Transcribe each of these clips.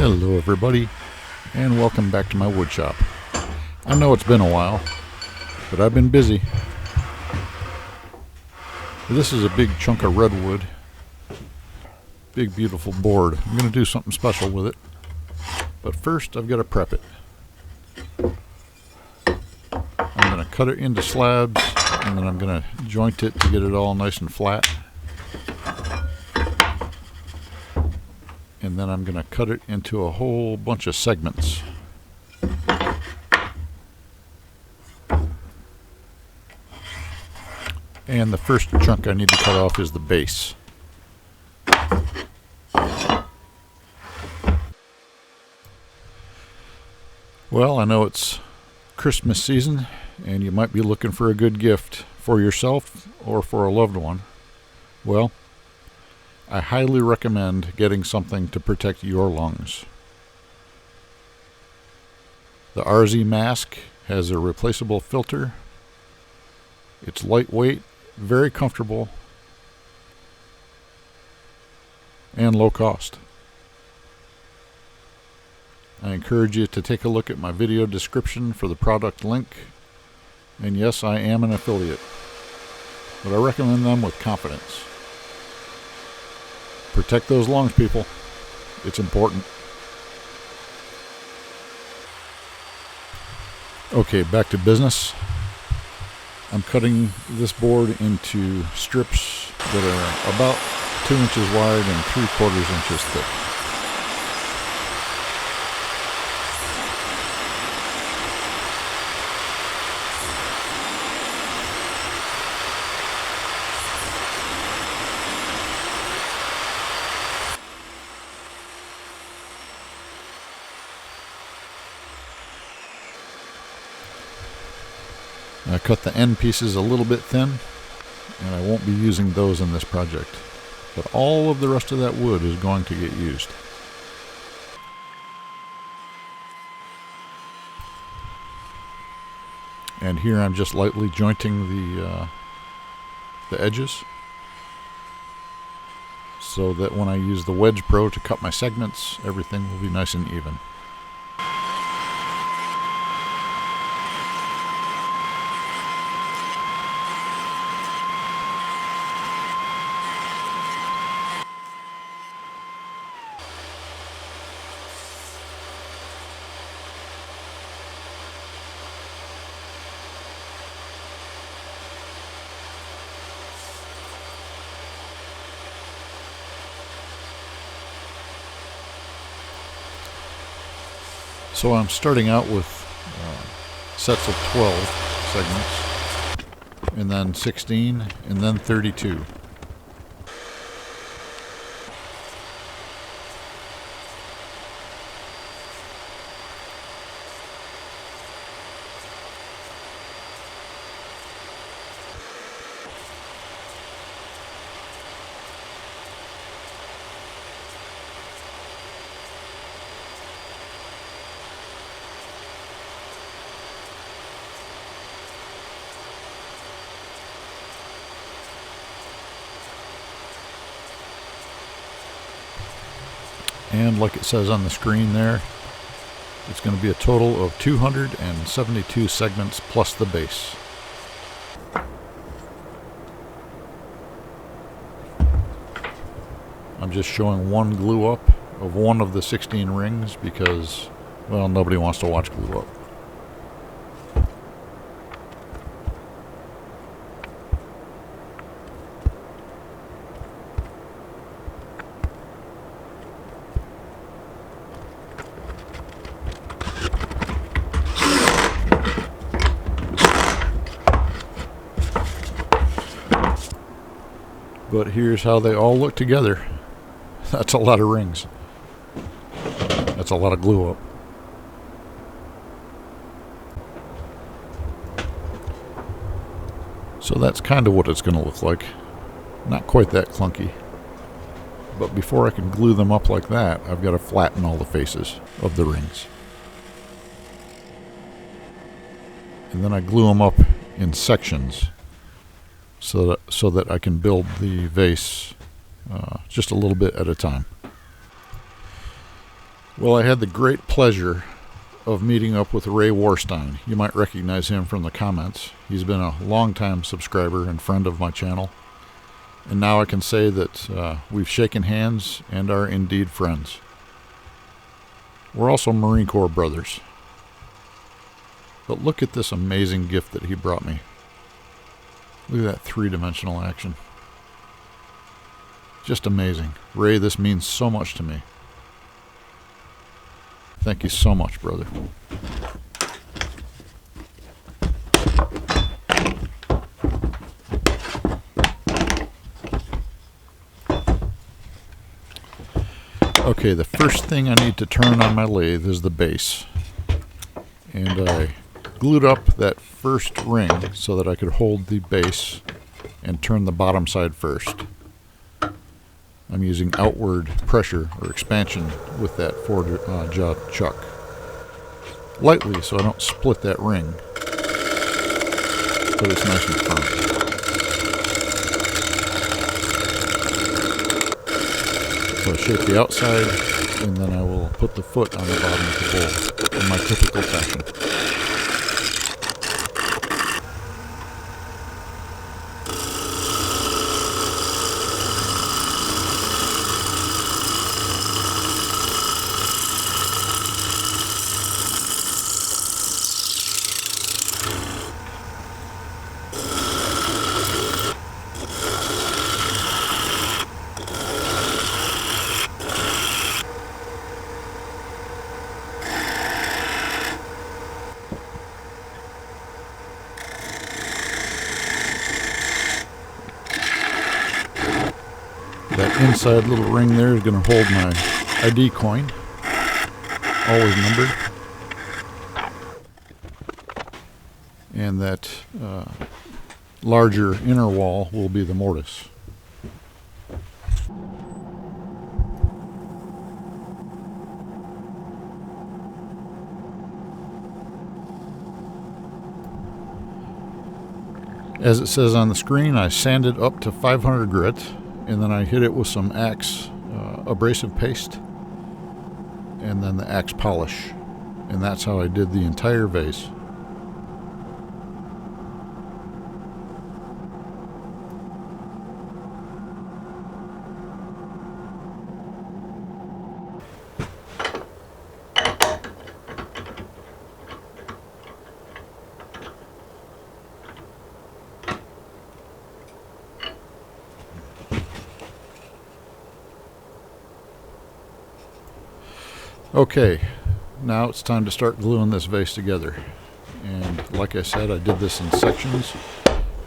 Hello everybody, and welcome back to my wood shop. I know it's been a while, but I've been busy. This is a big chunk of redwood. Big beautiful board. I'm going to do something special with it. But first I've got to prep it. I'm going to cut it into slabs, and then I'm going to joint it to get it all nice and flat. And then I'm going to cut it into a whole bunch of segments. And the first chunk I need to cut off is the base. Well, I know it's Christmas season, and you might be looking for a good gift for yourself or for a loved one. Well, I highly recommend getting something to protect your lungs. The RZ mask has a replaceable filter. It's lightweight, very comfortable, and low cost. I encourage you to take a look at my video description for the product link. And yes, I am an affiliate, but I recommend them with confidence. Protect those lungs, people. It's important. Okay, back to business. I'm cutting this board into strips that are about 2 inches wide and 3/4 inches thick. I cut the end pieces a little bit thin, and I won't be using those in this project. But all of the rest of that wood is going to get used. And here I'm just lightly jointing the edges, so that when I use the Wedge Pro to cut my segments, everything will be nice and even. So I'm starting out with sets of 12 segments, and then 16, and then 32. And like it says on the screen there, it's going to be a total of 272 segments plus the base. I'm just showing one glue up of one of the 16 rings because, well, nobody wants to watch glue up. But here's how they all look together. That's a lot of rings. That's a lot of glue up. So that's kind of what it's going to look like. Not quite that clunky. But before I can glue them up like that, I've got to flatten all the faces of the rings. And then I glue them up in sections so that I can build the vase just a little bit at a time. Well, I had the great pleasure of meeting up with Ray Warstein. You might recognize him from the comments. He's been a longtime subscriber and friend of my channel. And now I can say that we've shaken hands and are indeed friends. We're also Marine Corps brothers. But look at this amazing gift that he brought me. Look at that three-dimensional action. Just amazing. Ray, this means so much to me. Thank you so much, brother. Okay, the first thing I need to turn on my lathe is the base. And I glued up that first ring so that I could hold the base and turn the bottom side first. I'm using outward pressure or expansion with that jaw chuck. Lightly so I don't split that ring, but it's nice and firm. So I shape the outside, and then I will put the foot on the bottom of the bowl in my typical fashion. That inside little ring there is going to hold my ID coin, always numbered. And that larger inner wall will be the mortise. As it says on the screen, I sanded up to 500 grit. And then I hit it with some Axe abrasive paste and then the Axe polish. And that's how I did the entire vase. Okay, now it's time to start gluing this vase together. And like I said, I did this in sections,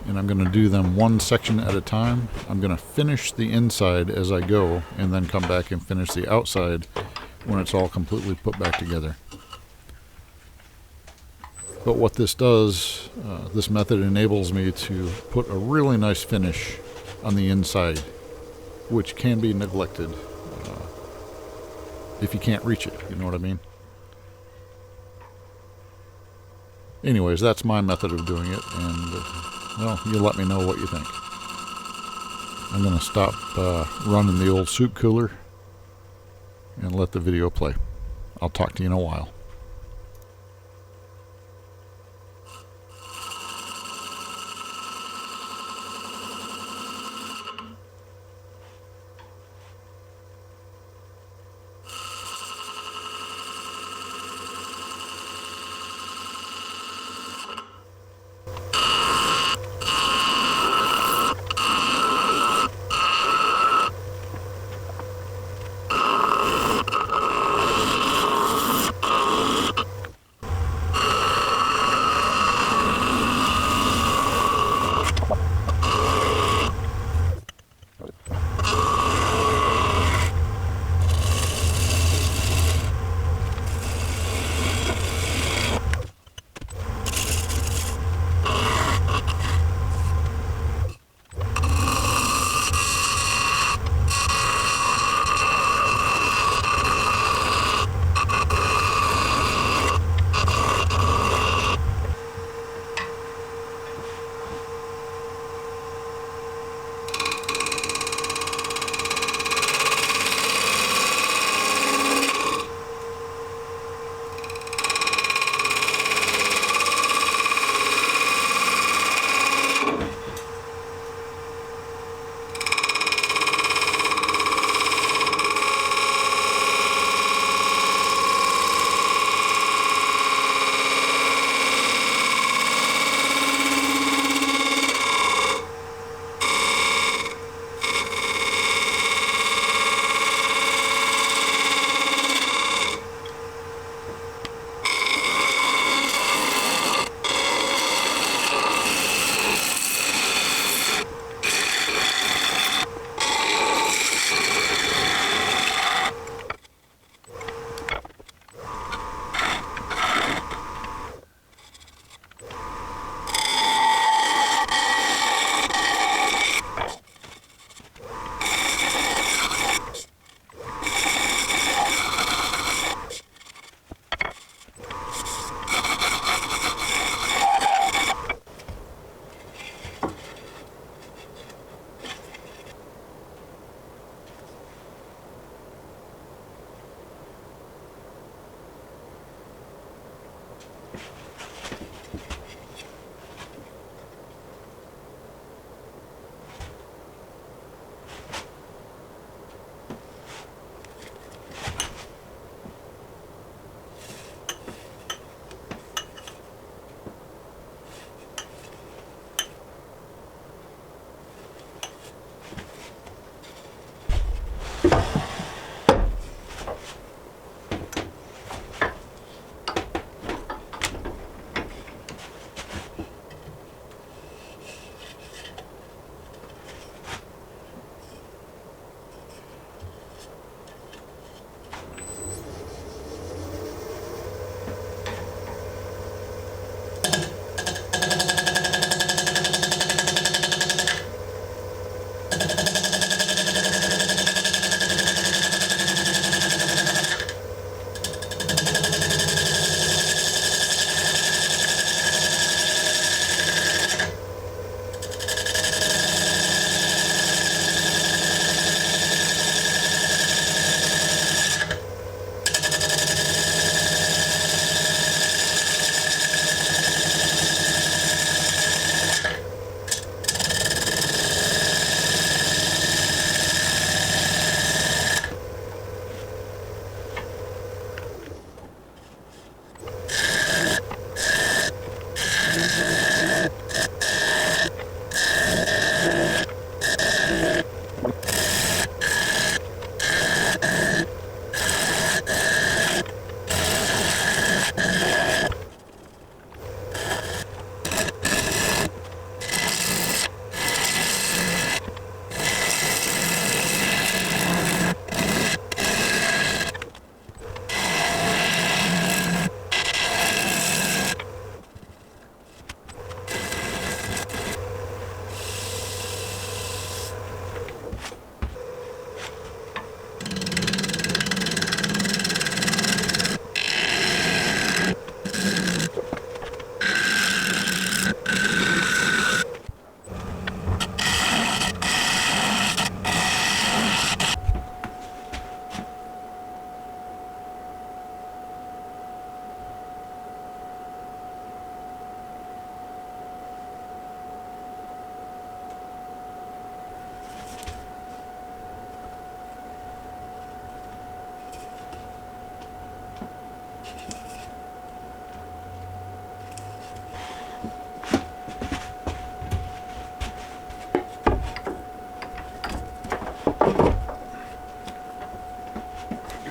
and I'm going to do them one section at a time. I'm going to finish the inside as I go, and then come back and finish the outside when it's all completely put back together. But what this does, this method enables me to put a really nice finish on the inside, which can be neglected if you can't reach it, you know what I mean? Anyways, that's my method of doing it, and well, you let me know what you think. I'm going to stop running the old soup cooler and let the video play. I'll talk to you in a while.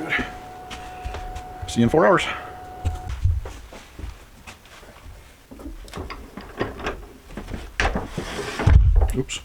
good. See you in 4 hours. Oops.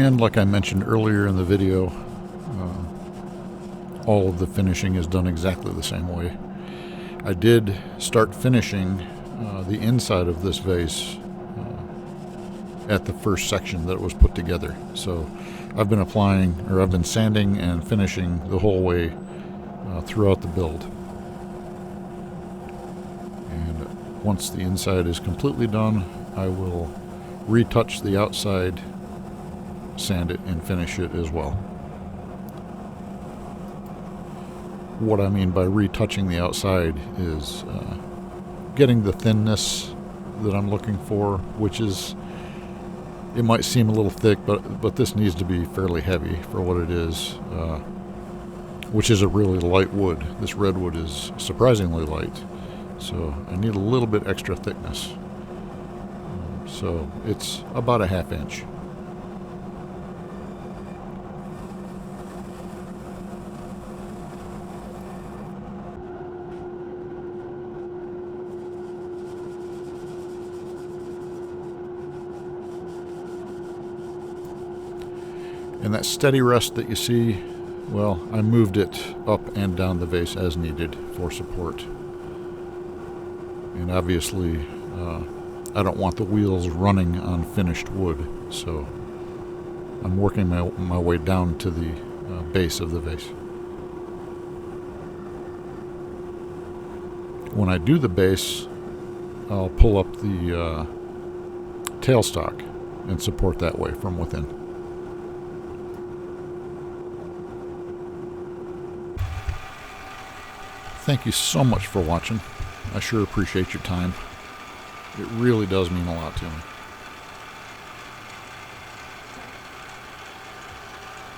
And like I mentioned earlier in the video, all of the finishing is done exactly the same way. I did start finishing the inside of this vase at the first section that was put together. So I've been sanding and finishing the whole way throughout the build. And once the inside is completely done, I will retouch the outside, sand it, and finish it as well. What I mean by retouching the outside is getting the thinness that I'm looking for, which is, it might seem a little thick, but this needs to be fairly heavy for what it is, which is a really light wood. This redwood is surprisingly light, so I need a little bit extra thickness. So it's about a 1/2 inch. And that steady rest that you see, well, I moved it up and down the vase as needed for support. And obviously, I don't want the wheels running on finished wood, so I'm working my way down to the base of the vase. When I do the base, I'll pull up the tailstock and support that way from within. Thank you so much for watching. I sure appreciate your time. It really does mean a lot to me.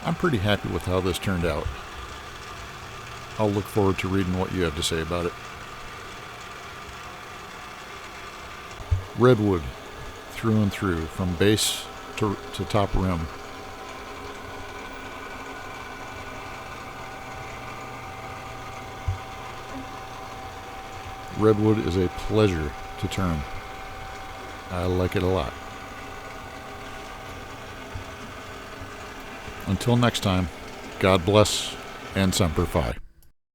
I'm pretty happy with how this turned out. I'll look forward to reading what you have to say about it. Redwood through and through, from base to top rim. Redwood is a pleasure to turn. I like it a lot. Until next time, God bless and Semper Fi.